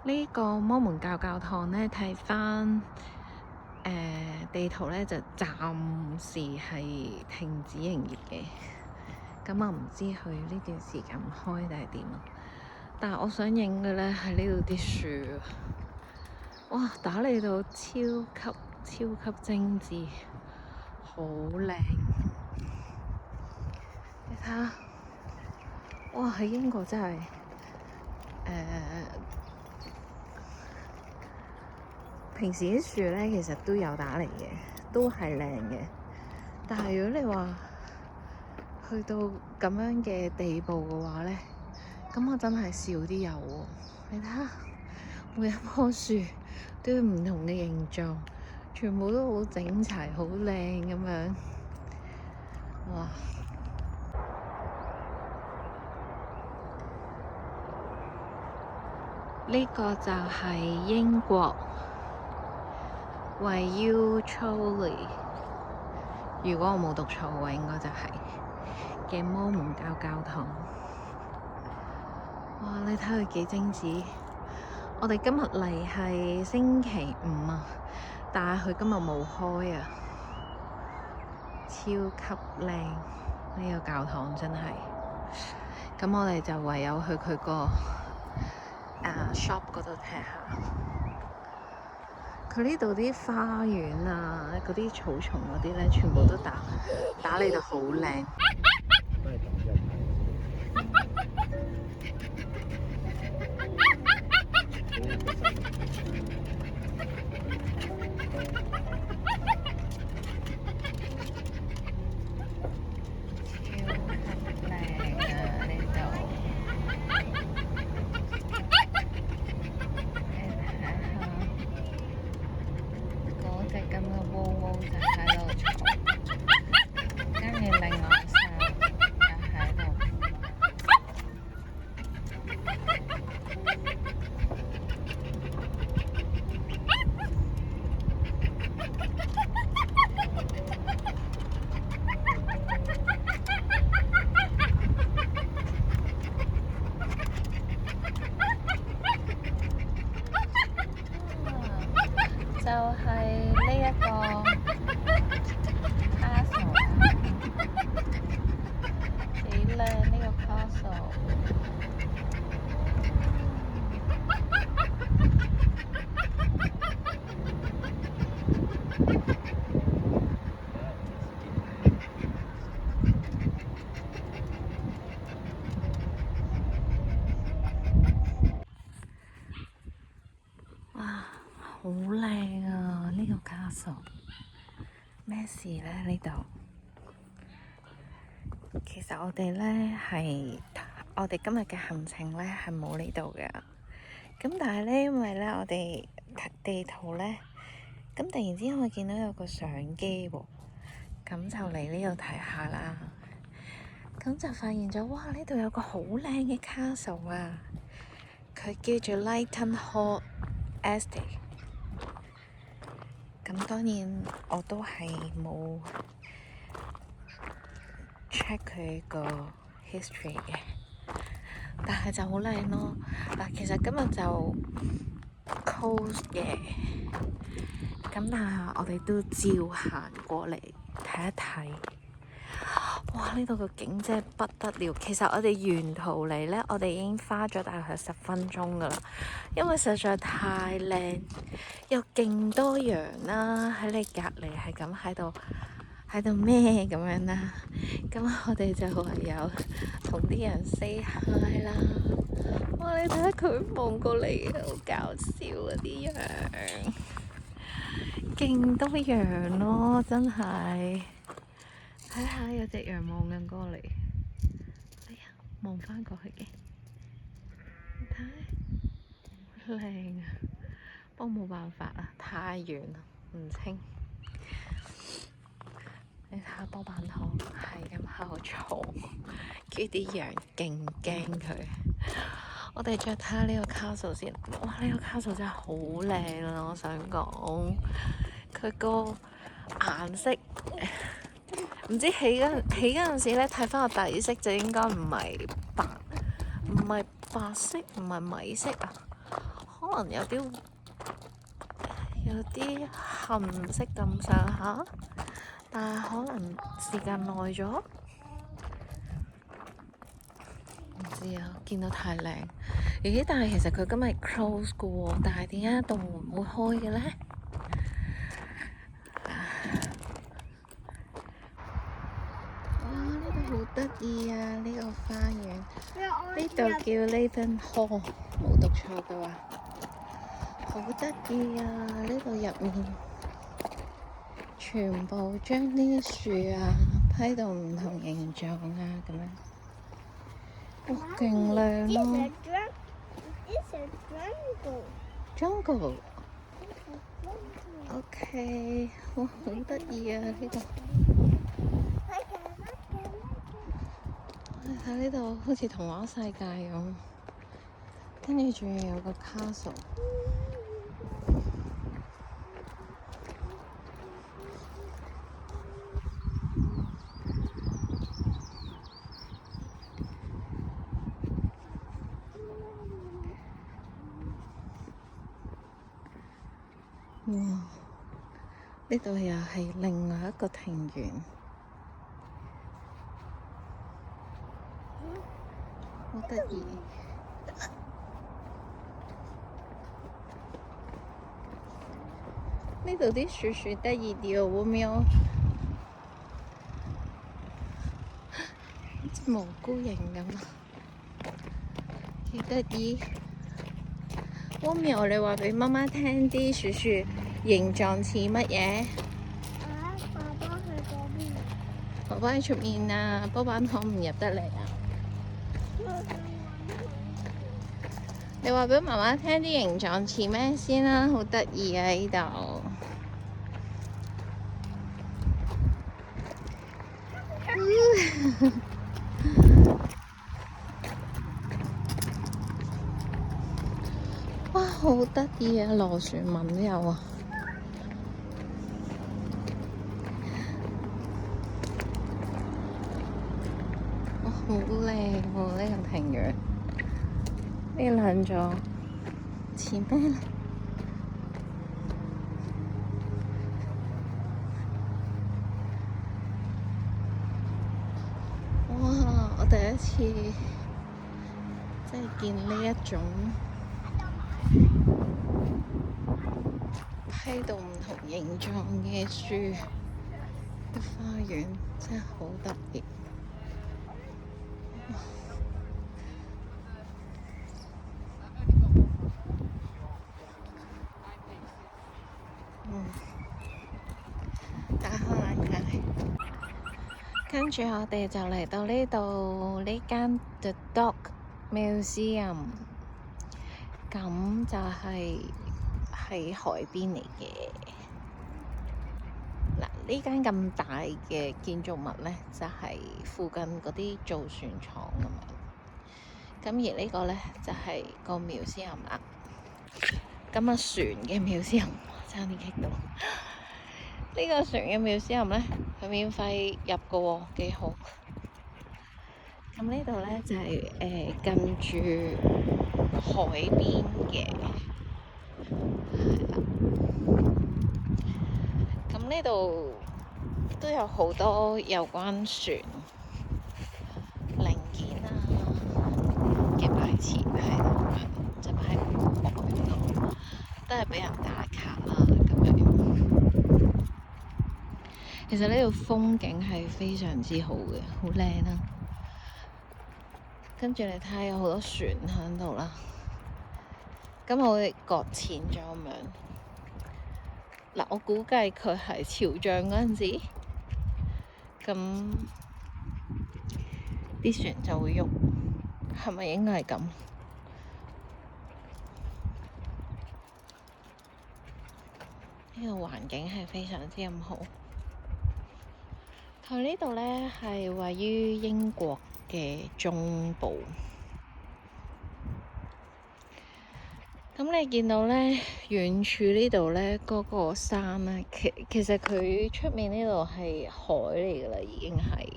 呢個摩門教堂呢，睇返地圖呢，就暫時係停止營業嘅。咁我唔知佢呢段時間唔開定係點啊？但係我想影嘅呢係呢度啲樹，哇！打理到超級精緻，好靚。你睇下，哇！喺英國真係平時啲樹咧，其實都有打理嘅，都係靚嘅。但係如果你話去到咁樣嘅地步嘅話咧，咁我真係少啲有喎。你睇下，每一棵樹都有唔同嘅形狀，全部都好整齊、好靚咁樣。哇！呢個就係英國維尤楚利，如果我冇讀錯嘅話，應該就係嘅摩門教堂。哇！你睇佢幾精緻。我哋今日嚟係星期五啊，但係佢今日冇開啊，超級靚呢個教堂真係。咁我哋就唯有去佢個shop 嗰度睇下。佢呢度啲花園啊，嗰啲草叢嗰啲咧，全部都打理得好靚。就係呢一個 castle， 幾靚呢個 castle。哇！好靚啊！呢個 castle 咩事咧？呢度其實我哋今日嘅行程咧係冇呢度嘅。咁但係咧，因為咧我哋地圖咧，咁突然之間我見到有個相機喎，咁就嚟呢度睇下啦。咁就發現咗，哇！呢度有個好靚嘅 castle 啊！佢叫做 Leighton Hall Estate。咁當然我都係冇 check 佢個 history 嘅，但係就好靚咯。嗱，其實今日就 close 嘅，咁但係我哋都照行過嚟睇一睇。哇！呢度個景真係不得了。其實我哋沿途嚟呢，我哋已經花咗大概10分鐘噶啦，因為實在太靚，又勁多羊啦，喺你隔離係咁喺度咩咁樣啦。咁我哋就唯有同啲人 say hi 啦。哇！你睇下佢望過嚟，好搞笑啊啲羊，勁多羊咯，真係。睇下有隻羊望緊過嚟，哎呀，望返過去嘅，你睇，好靚啊！不過冇辦法啊，太遠啦，唔清。你睇下波板糖係咁喺度嘈，跟住啲羊勁驚佢。我哋再睇下呢個 castle 先，哇！呢個 castle 真係好靚啊！我想講，佢個顏色。唔知起嗰陣時咧，睇翻個底色就應該唔係白色，唔係米色啊，可能有啲痕色咁上下，但係可能時間耐咗，唔知啊。見到太靚，咦？但係其實佢今日 close 嘅喎，但係點解道門會開嘅咧？哇！呢度好得意啊！呢個花園，呢度叫 Leyden Hall，冇讀錯嘅話，好得意啊！呢度入面全部將啲樹啊批到唔同形狀啊，咁樣，哇，勁靚咯！Jungle，OK， 哇，好得意啊！呢度，你睇呢度好似童話世界咁，跟住仲要有個 castle。哇！呢度又係另外一個庭園，好得意。呢度啲樹得意啲喎，會唔會好似蘑菇形咁啊？幾得意！Romeo，你話俾媽媽聽啲樹形狀似乜嘢？爸爸去嗰邊。爸爸喺出面啊，波板糖唔入得嚟啊！你話俾媽媽聽啲形狀似咩先啦？好得意啊！呢度。哇，好得意啊！螺旋紋都有啊！哇，好靚喎！呢個庭園，呢兩座似咩咧？哇！我第一次即係見呢一種批到唔同形狀嘅樹嘅花園，真係好特別。打開眼界，跟住我哋就嚟到呢度呢間 The Dock Museum， 咁就係喺海邊嚟嘅。嗱，呢間咁大嘅建築物咧，就係附近嗰啲造船廠咁樣。咁而呢個咧就係個 museum 啦。咁啊，船嘅 museum 差啲激到。呢個船嘅 museum咧，佢免費入嘅喎，幾好。咁呢度咧就係近住海邊嘅，係啦。咁呢度都有好多有關船零件啊嘅擺設喺度，就擺喺海度，都係俾人打卡啦咁樣。其實呢度風景係非常之好嘅，好靚啦。跟住你睇下有好多船喺度啦，咁我會擱淺咗咁樣。嗱，我估計佢係潮漲嗰陣時，咁啲船就會喐，係咪應該係咁？呢個環境係非常之咁好。佢呢度咧係位於英國嘅中部。咁你見到咧，遠處呢度咧嗰個山咧，其實佢出面呢度係海嚟㗎啦，已經係。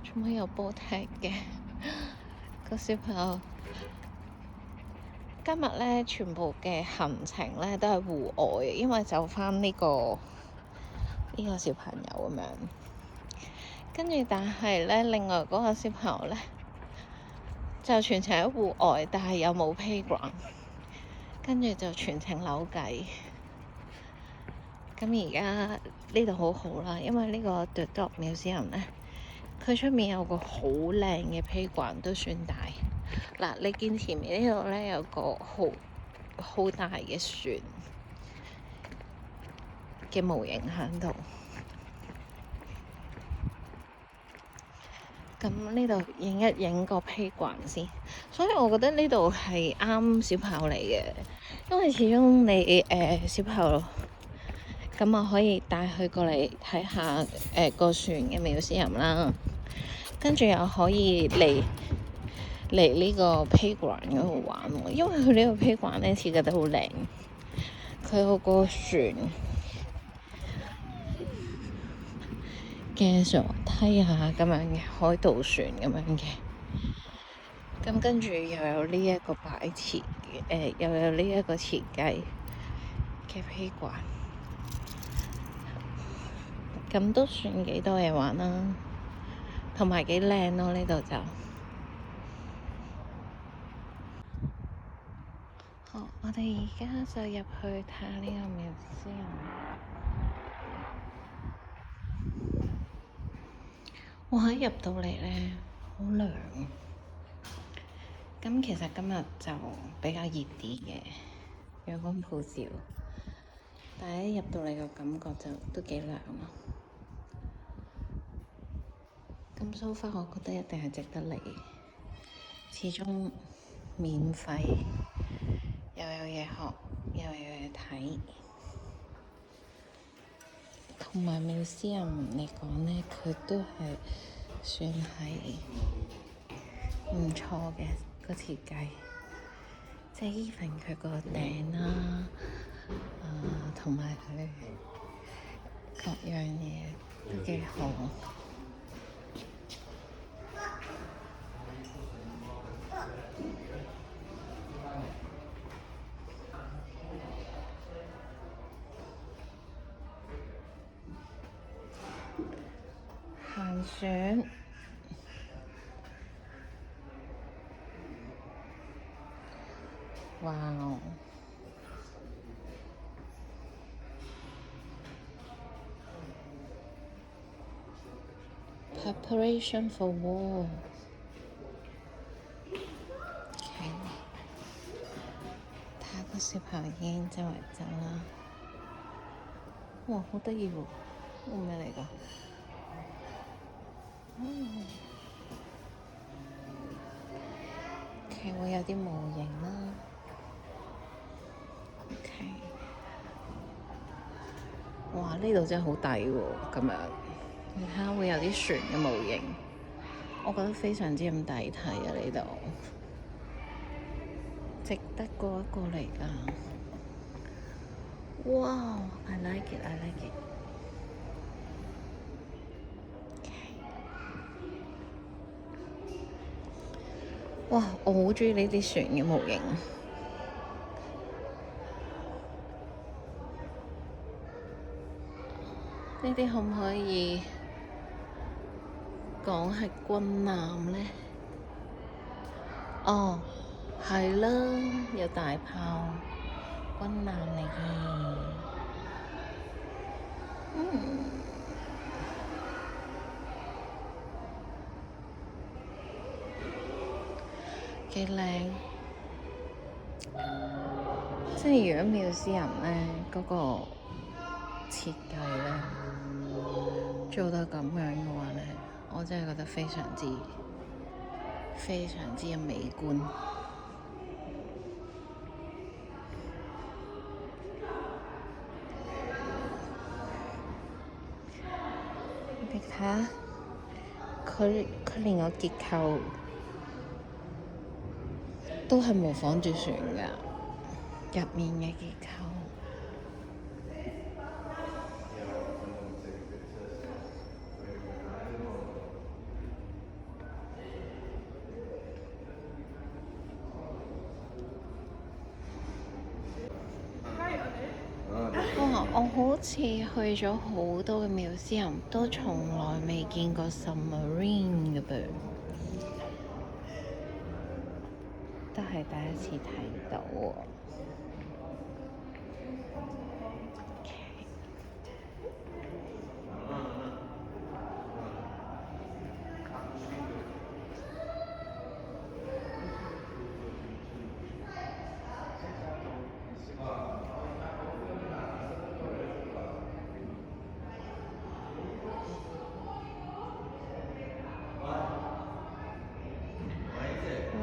做乜有波踢嘅？個小朋友今日咧，全部嘅行程咧都係戶外嘅，因為就返呢個小朋友咁樣。跟住，但係咧，另外嗰個小朋友咧就全程喺戶外，但係又冇 playground， 跟住就全程扭計。咁而家呢度好好啦，因為呢個 The Dog Museum 咧，佢出面有個好靚嘅 playground，都算大。嗱，你見前面呢度咧有個好大嘅船嘅模型喺度。咁呢度影一影個 playground先，所以我覺得呢度係啱小朋友嚟嘅，因為始終你小朋友咁啊，可以帶佢過嚟睇下個船嘅museum啦，跟住又可以嚟呢個 playground 嗰度玩喎，因為佢呢個 playground 咧設計得好靚，佢有個船嘅上梯啊，咁樣嘅海盜船咁樣嘅，咁跟住又有呢一個擺設，又有呢一個設計嘅 playground，咁都算幾多嘢玩啦，同埋幾靚咯，呢度就好。我哋而家就入去睇下呢個 museum。哇！一入到嚟咧，好涼。咁其實今日就比較熱啲嘅，陽光普照。但係一入到嚟個感覺就都幾涼咯。咁so far我覺得一定係值得嚟，始終免費，又有嘢學，又有嘢睇。同埋 museum 嚟講咧，佢都係算係唔錯嘅個設計，即係 even 佢個頂啦，同埋佢各樣嘢都幾好。行船，哇哦！Preparation for war。睇下個小朋友已經周圍走啦。哇，好得意喎！呢個咩嚟㗎？OK，會有啲模型啦。OK，哇！呢度真係好抵喎，咁樣你睇下會有啲船嘅模型，我覺得非常之咁抵睇啊！呢度值得過一過嚟㗎。哇！I like it, I like it。哇！我好鍾意呢啲船嘅模型。呢啲可唔可以講係軍艦咧？哦，係啦，有大炮，軍艦嚟嘅。幾靚！即係如果museum咧嗰個設計咧做到咁樣嘅話咧，我真係覺得非常之嘅美觀。你睇下，佢連個結構都係模仿住船㗎，入面嘅結構。我好似去咗好多嘅museum，都從來未見過 submarine 嘅噃，都係第一次睇到喎。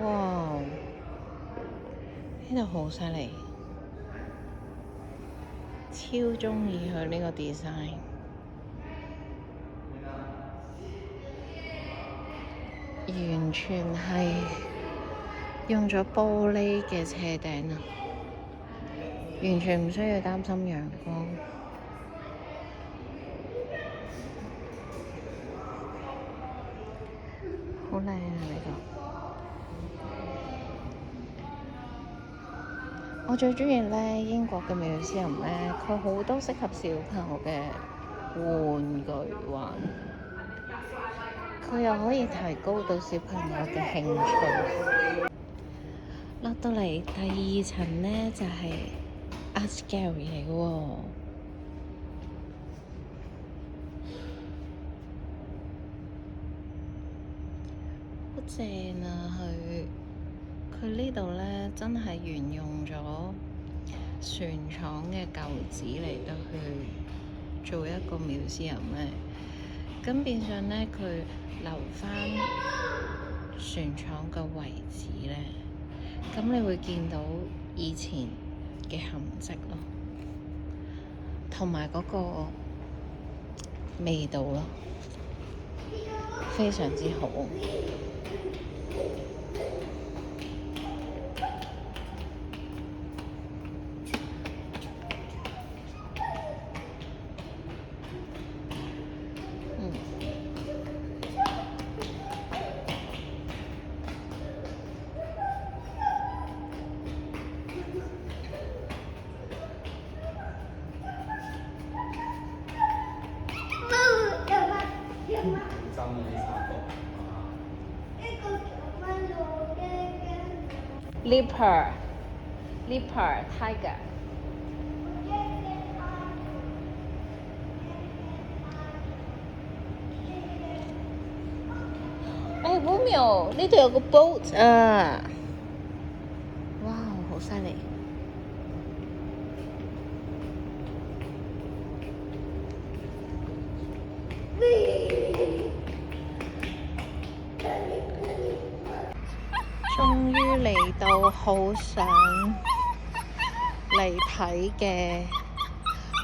哇！呢度好犀利，超鍾意佢呢個 design，完全係用咗玻璃嘅車頂啊，完全唔需要擔心陽光，好靚啊呢個！我最鍾意咧英國嘅 museum咧，佢好多適合小朋友嘅玩具玩，佢又可以提高到小朋友嘅興趣。落到嚟第2層咧就係 Art Gallery 嚟嘅喎，好正啊！佢呢度咧真係沿用咗船廠嘅舊址嚟到去做一個museum咧，咁變相咧佢留返船廠嘅位置咧，咁你會見到以前嘅痕跡咯，同埋嗰個味道咯，非常之好。Leopard, tiger。Romeo，呢度有個 boat 啊！哇，好犀利！終於嚟到好想嚟睇嘅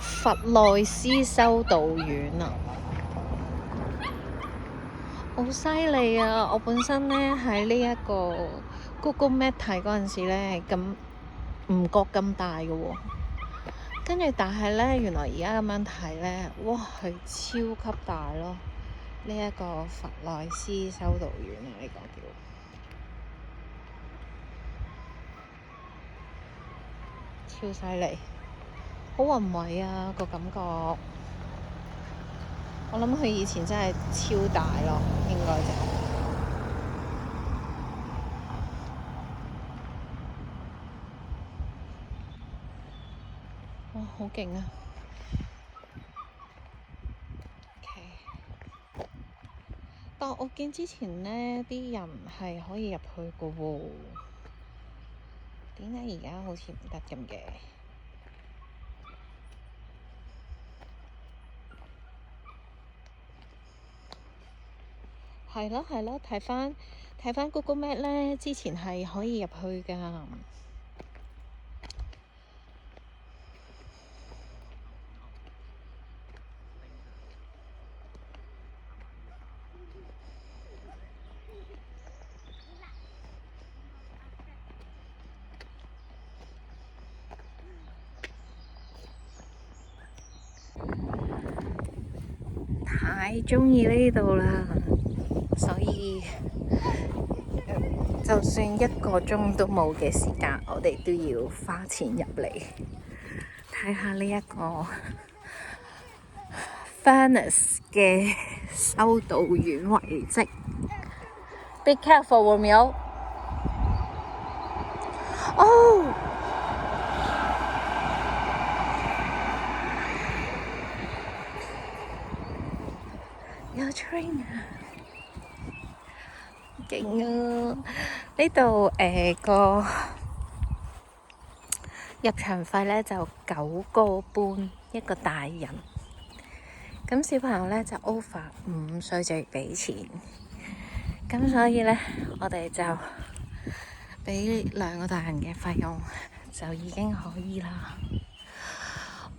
佛萊斯修道院啊！好犀利啊！我本身咧喺呢一個 Google Map 睇嗰陣時咧，咁唔覺咁大嘅喎，跟住但係咧，原來而家咁樣睇咧，哇，係超級大咯！呢一個佛萊斯修道院啊，呢個叫超犀利，好宏偉啊個感覺。我諗佢以前真係超大咯，應該就哇，好勁啊！但我見之前呢啲人係可以入去嘅喎，點解而家好似唔得咁嘅？係咯係咯，睇返 Google Map 咧，之前係可以入去㗎。太鍾意呢度啦，所以就算1個鐘都冇嘅時間，我哋都要花錢入嚟睇睇下呢一個 Furnace 嘅修道院遺跡。Be careful, Romeo！ 哦，有 train 啊！勁啊！呢度個入場費咧就9個半一個大人，咁小朋友咧就 over 5歲就要俾錢，咁所以咧我哋就俾2個大人嘅費用就已經可以啦。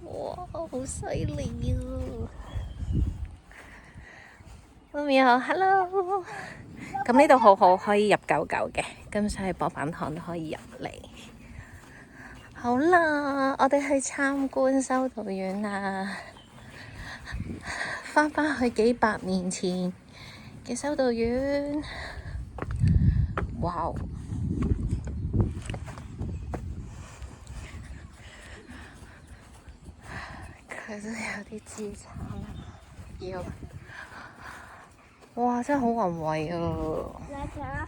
哇，好犀利啊！Romeo hello！ 咁呢度好可以入狗狗嘅，咁所以薄板糖都可以入嚟。好啦，我哋去參觀修道院啦，返去幾百年前嘅修道院。哇！佢都有啲資產啊，要。哇！真係好宏偉啊！你睇下，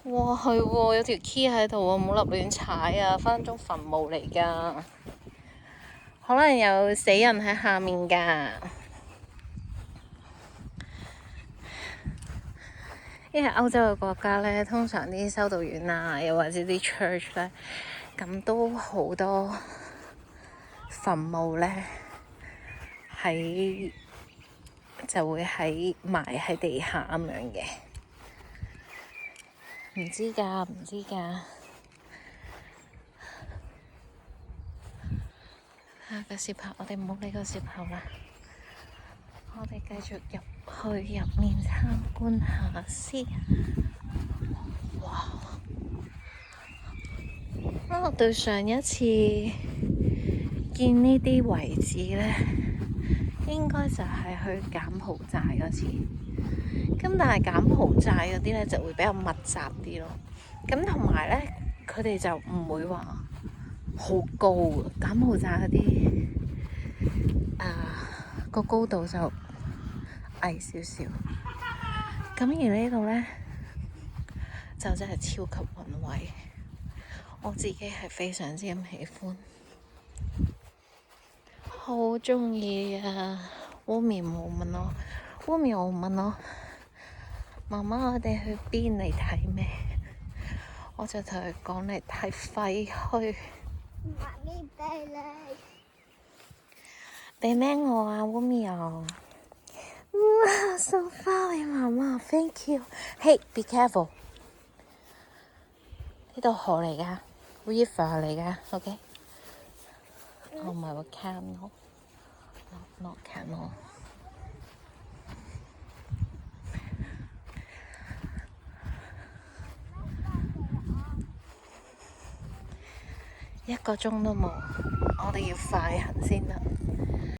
哇，係喎，有條 key 喺度喎，唔好立亂踩啊！分鐘墳墓嚟㗎，可能有死人喺下面㗎。因為歐洲嘅國家咧，通常啲修道院啊，又或者啲 church 咧，咁都好多墳墓咧，就會埋喺地下咁樣嘅。唔知㗎。個攝拍，我哋唔好理個攝拍啦。我哋繼續入面參觀下先。哇！我對上一次見呢啲遺址咧，應該就係去柬埔寨嗰次。咁但係柬埔寨嗰啲咧就會比較密集啲咯。咁同埋咧，佢哋就唔會話好高嘅。柬埔寨嗰啲個高度就矮少少。咁而呢度咧就真係超級宏偉，我自己係非常之咁喜歡，好鍾意啊！Romeo問我媽媽，我哋去邊嚟睇咩？我就同佢講嚟睇廢墟。媽咪俾你。俾咩我啊 Romeo？ 哇，送花俾媽媽 ，thank you。Hey， be careful。呢度河嚟㗎 ，river 嚟㗎 ，OK。我唔係話 canal，not canal。1個鐘都冇，我哋要快行先得。